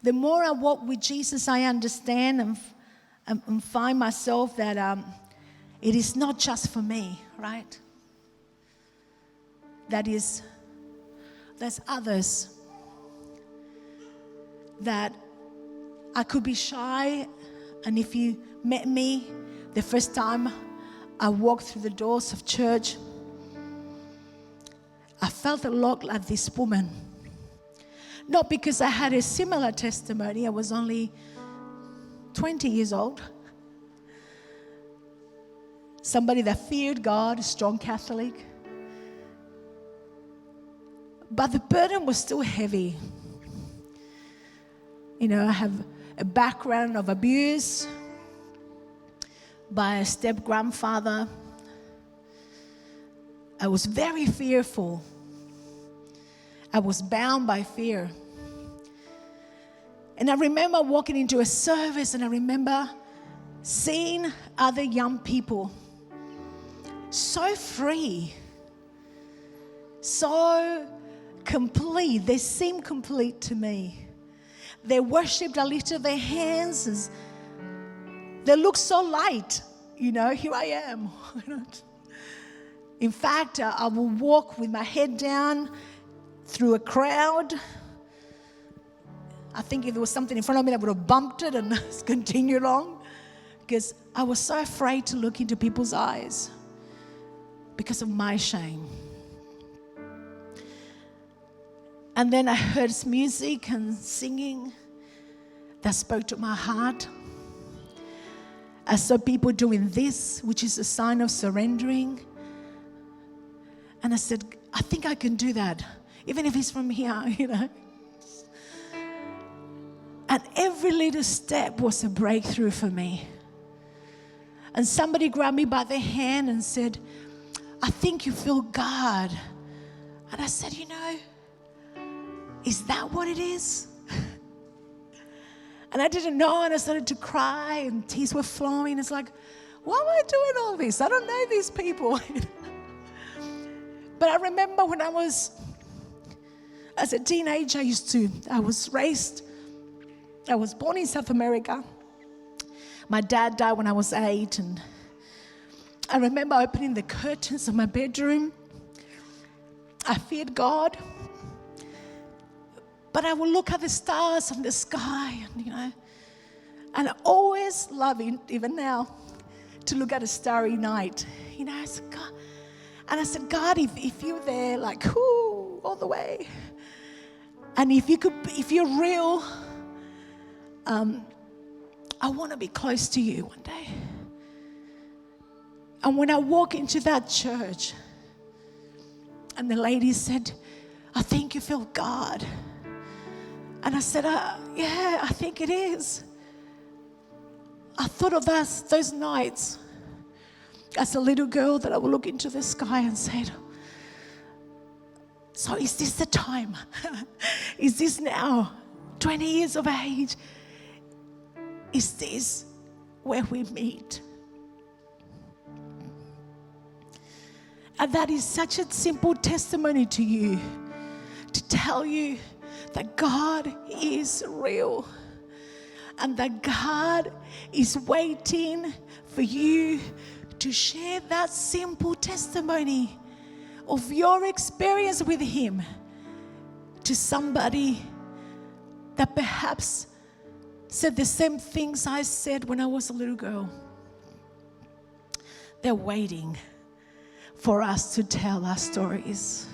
The more I walk with Jesus, I understand and find myself that it is not just for me, right? There's others that I could be shy, and if you met me the first time I walked through the doors of church, I felt a lot like this woman. Not because I had a similar testimony, I was only 20 years old. Somebody that feared God, a strong Catholic. But the burden was still heavy. You know, I have a background of abuse by a step-grandfather. I was very fearful. I was bound by fear. And I remember walking into a service, and I remember seeing other young people so free, so complete. They seemed complete to me. They worshipped, I lifted their hands, and they looked so light. You know, here I am. In fact, I would walk with my head down through a crowd. I think if there was something in front of me, I would have bumped it and continued on, because I was so afraid to look into people's eyes because of my shame. And then I heard music and singing that spoke to my heart. I saw people doing this, which is a sign of surrendering. And I said, I think I can do that, even if it's from here, you know. And every little step was a breakthrough for me. And somebody grabbed me by the hand and said, I think you feel God. And I said, you know, is that what it is? And I didn't know, and I started to cry, and tears were flowing. It's like, why am I doing all this? I don't know these people. But I remember when I was, as a teenager, I was born in South America. My dad died when I was 8, and I remember opening the curtains of my bedroom. I feared God. But I would look at the stars and the sky, and, you know, and I always love it, even now, to look at a starry night. You know, I said, God, and I said, God, if you're there, like, whoo, all the way, and if you're real, I want to be close to you one day. And when I walk into that church, and the lady said, I think you feel God. And I said, yeah, I think it is. I thought of those nights as a little girl that I would look into the sky and said, so is this the time? Is this now? 20 years of age? Is this where we meet? And that is such a simple testimony to you, to tell you that God is real and that God is waiting for you to share that simple testimony of your experience with Him to somebody that perhaps said the same things I said when I was a little girl. They're waiting for us to tell our stories.